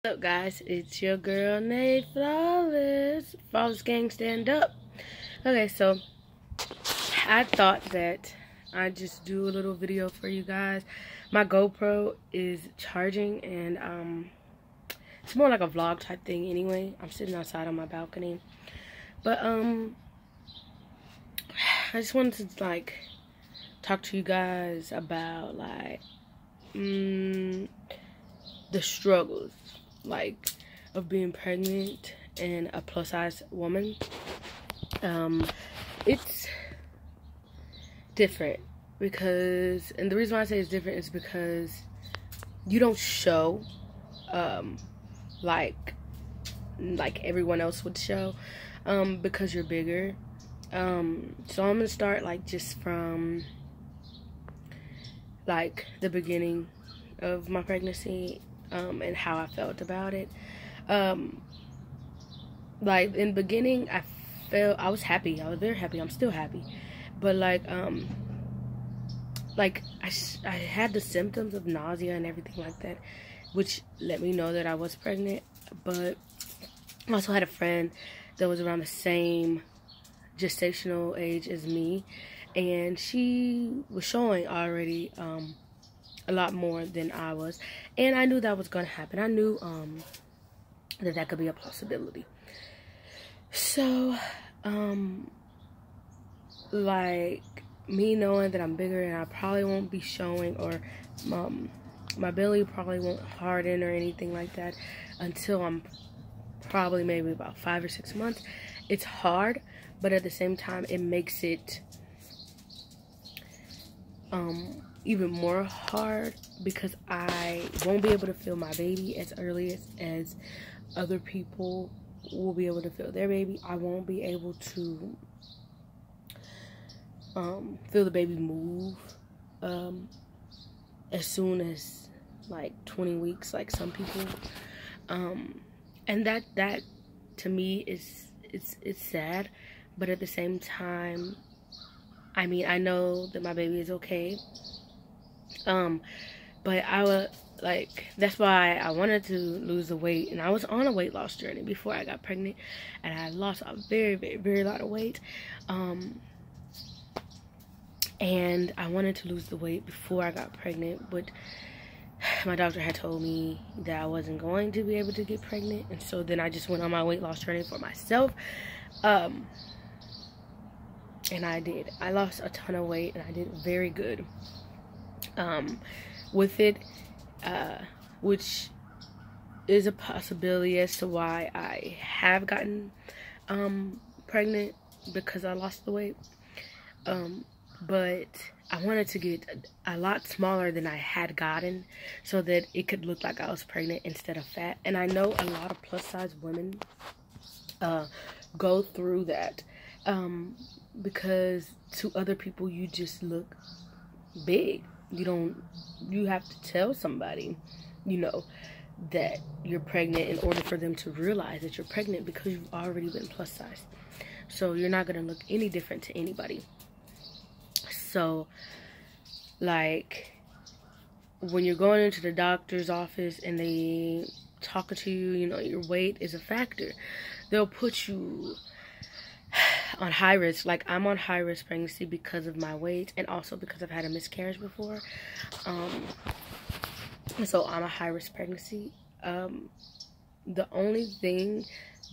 What's up, guys? It's your girl Nate Flawless. Flawless Gang, stand up. Okay, so I thought that I'd just do a little video for you guys. My GoPro is charging, and it's more like a vlog type thing anyway. I'm sitting outside on my balcony, but I just wanted to like talk to you guys about like the struggles like of being pregnant and a plus size woman. It's different because, and the reason why I say it's different is because you don't show like everyone else would show because you're bigger. So I'm gonna start like just from like the beginning of my pregnancy and how I felt about it. Like in the beginning, I was happy. I was very happy. I'm still happy, but like I had the symptoms of nausea and everything like that, which let me know that I was pregnant. But I also had a friend that was around the same gestational age as me, and she was showing already a lot more than I was, and I knew that was gonna happen. I knew that could be a possibility. So like me knowing that I'm bigger and I probably won't be showing, or my belly probably won't harden or anything like that until I'm probably maybe about 5 or 6 months. It's hard, but at the same time it makes it even more hard because I won't be able to feel my baby as early as other people will be able to feel their baby. I won't be able to feel the baby move as soon as like 20 weeks, like some people. And that to me is it's sad, but at the same time, I mean, I know that my baby is okay. But I would like, that's why I wanted to lose the weight, and I was on a weight loss journey before I got pregnant, and I lost a very lot of weight. And I wanted to lose the weight before I got pregnant, but my doctor had told me that I wasn't going to be able to get pregnant, and so then I just went on my weight loss journey for myself. And I did. I lost a ton of weight, and I did very good with it, which is a possibility as to why I have gotten pregnant, because I lost the weight. But I wanted to get a lot smaller than I had gotten so that it could look like I was pregnant instead of fat. And I know a lot of plus size women go through that because to other people you just look big. You have to tell somebody, you know, that you're pregnant in order for them to realize that you're pregnant, because you've already been plus size. So you're not going to look any different to anybody. So like when you're going into the doctor's office and they talking to you, you know, your weight is a factor. They'll put you on high risk. Like I'm on high risk pregnancy because of my weight, and also because I've had a miscarriage before. So I'm a high risk pregnancy. The only thing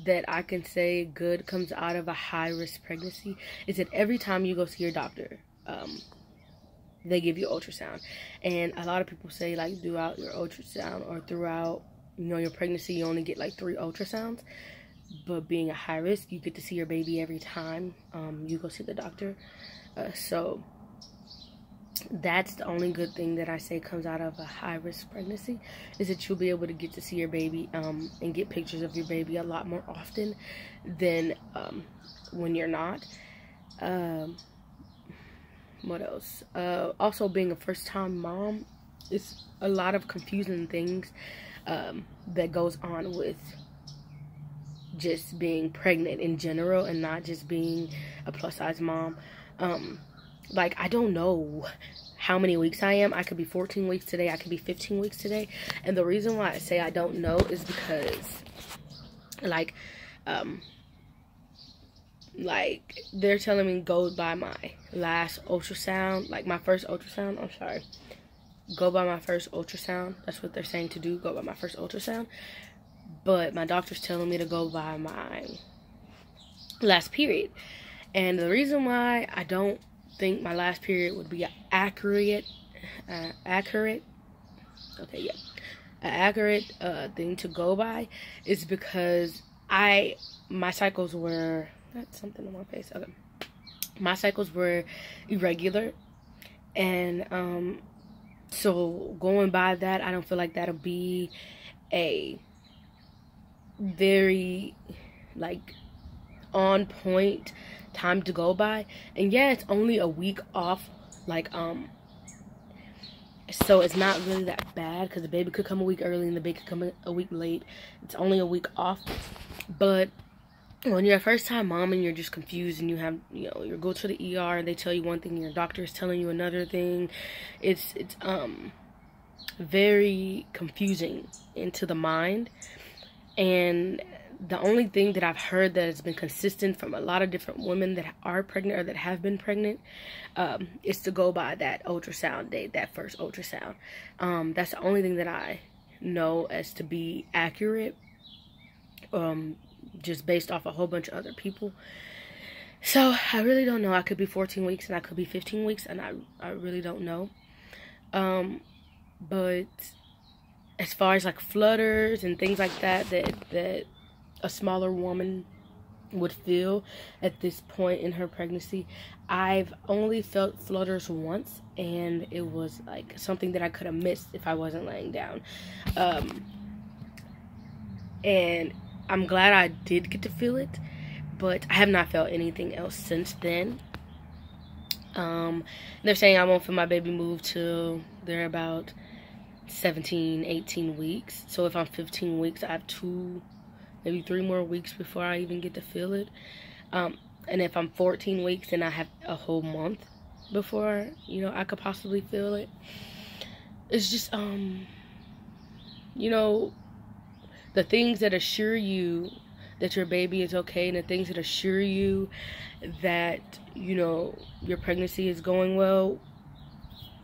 that I can say good comes out of a high risk pregnancy is that every time you go see your doctor, they give you ultrasound. And a lot of people say like throughout your ultrasound, or throughout, you know, your pregnancy, you only get like 3 ultrasounds. But being a high risk, you get to see your baby every time you go see the doctor. So that's the only good thing that I say comes out of a high risk pregnancy, is that you'll be able to get to see your baby and get pictures of your baby a lot more often than when you're not. What else? Also, being a first-time mom, it's a lot of confusing things that goes on with just being pregnant in general, and not just being a plus size mom. Like I don't know how many weeks I am. I could be 14 weeks today. I could be 15 weeks today. And the reason why I say I don't know is because, like they're telling me go by my last ultrasound, like my first ultrasound. I'm sorry. Go by my first ultrasound. That's what they're saying to do. Go by my first ultrasound. But my doctor's telling me to go by my last period. And the reason why I don't think my last period would be an accurate thing to go by is because my cycles were, that's something on my face. Okay. My cycles were irregular, and so going by that, I don't feel like that'll be a very like on point time to go by. And yeah, it's only a week off, like so it's not really that bad because the baby could come a week early and the baby could come a week late. It's only a week off. But when you're a first time mom and you're just confused and you have, you know, you go to the ER and they tell you one thing and your doctor is telling you another thing, it's very confusing into the mind. And the only thing that I've heard that has been consistent from a lot of different women that are pregnant or that have been pregnant is to go by that ultrasound date, that first ultrasound. That's the only thing that I know as to be accurate, just based off a whole bunch of other people. So I really don't know. I could be 14 weeks and I could be 15 weeks, and I really don't know. But as far as like flutters and things like that a smaller woman would feel at this point in her pregnancy, I've only felt flutters once, and it was like something that I could have missed if I wasn't laying down. And I'm glad I did get to feel it, but I have not felt anything else since then. They're saying I won't feel my baby move till they're about 17, 18 weeks. So if I'm 15 weeks, I have 2, maybe 3 more weeks before I even get to feel it. And if I'm 14 weeks, then I have a whole month before, you know, I could possibly feel it. It's just, you know, the things that assure you that your baby is okay, and the things that assure you that, you know, your pregnancy is going well,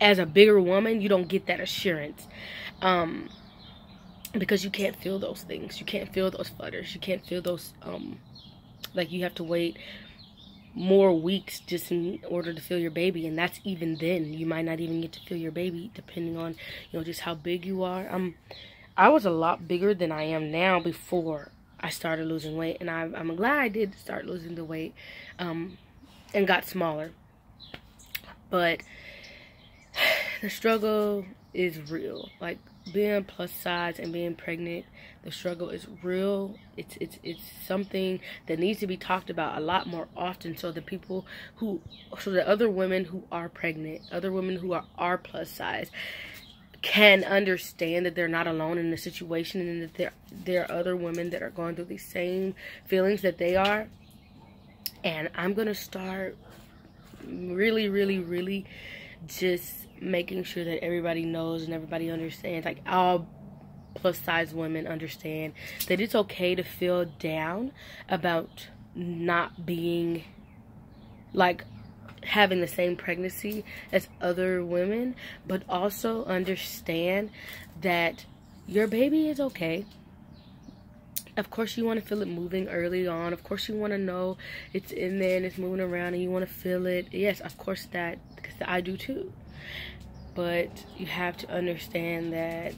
as a bigger woman, you don't get that assurance. Because you can't feel those things. You can't feel those flutters. You can't feel those, like you have to wait more weeks just in order to feel your baby. And that's even then. You might not even get to feel your baby depending on, you know, just how big you are. I was a lot bigger than I am now before I started losing weight. And I'm glad I did start losing the weight, and got smaller. But the struggle is real. Like, being plus size and being pregnant, the struggle is real. It's something that needs to be talked about a lot more often, so that other women who are pregnant, other women who are plus size, can understand that they're not alone in the situation, and that there are other women that are going through these same feelings that they are. And I'm gonna start really just making sure that everybody knows and everybody understands, like all plus size women understand that it's okay to feel down about not being, like, having the same pregnancy as other women, but also understand that your baby is okay. Of course you want to feel it moving early on. Of course you want to know it's in there and it's moving around and you want to feel it. Yes, of course, that, because I do too. But you have to understand that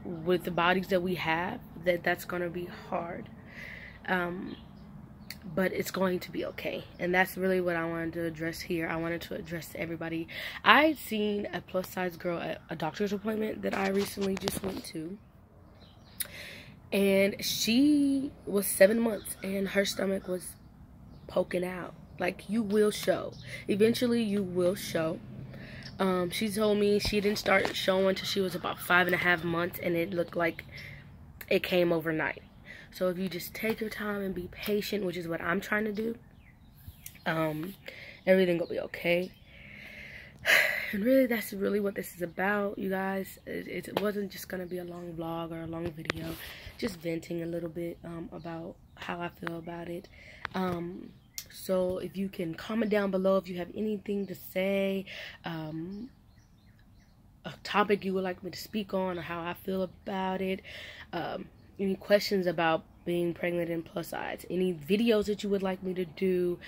with the bodies that we have, that's going to be hard. But it's going to be okay. And that's really what I wanted to address here. I wanted to address to everybody. I'd seen a plus size girl at a doctor's appointment that I recently just went to. And she was 7 months and her stomach was poking out. Like, you will show. Eventually you will show. She told me she didn't start showing until she was about 5.5 months, and it looked like it came overnight. So if you just take your time and be patient, which is what I'm trying to do, everything will be okay. And really, that's really what this is about, you guys. It wasn't just gonna be a long vlog or a long video, just venting a little bit about how I feel about it. So if you can comment down below if you have anything to say, a topic you would like me to speak on, or how I feel about it, any questions about being pregnant and plus size, any videos that you would like me to do,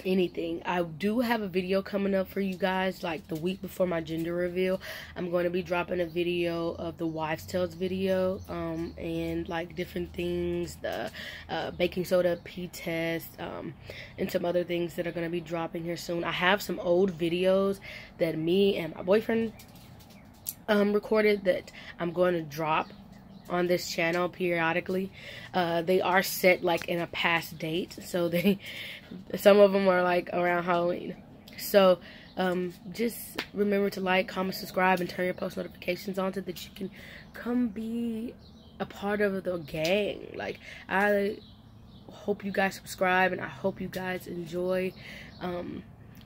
anything. I do have a video coming up for you guys, like the week before my gender reveal. I'm going to be dropping a video of the wives tales video, and like different things, the baking soda pee test, and some other things that are going to be dropping here soon. I have some old videos that me and my boyfriend recorded that I'm going to drop on this channel periodically. They are set like in a past date, so some of them are like around Halloween. So just remember to like, comment, subscribe, and turn your post notifications on so that you can come be a part of the gang. Like, I hope you guys subscribe, and I hope you guys enjoy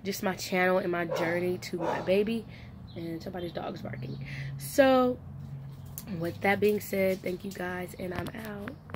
just my channel and my journey to my baby. And somebody's dog's barking. So with that being said, thank you guys, and I'm out.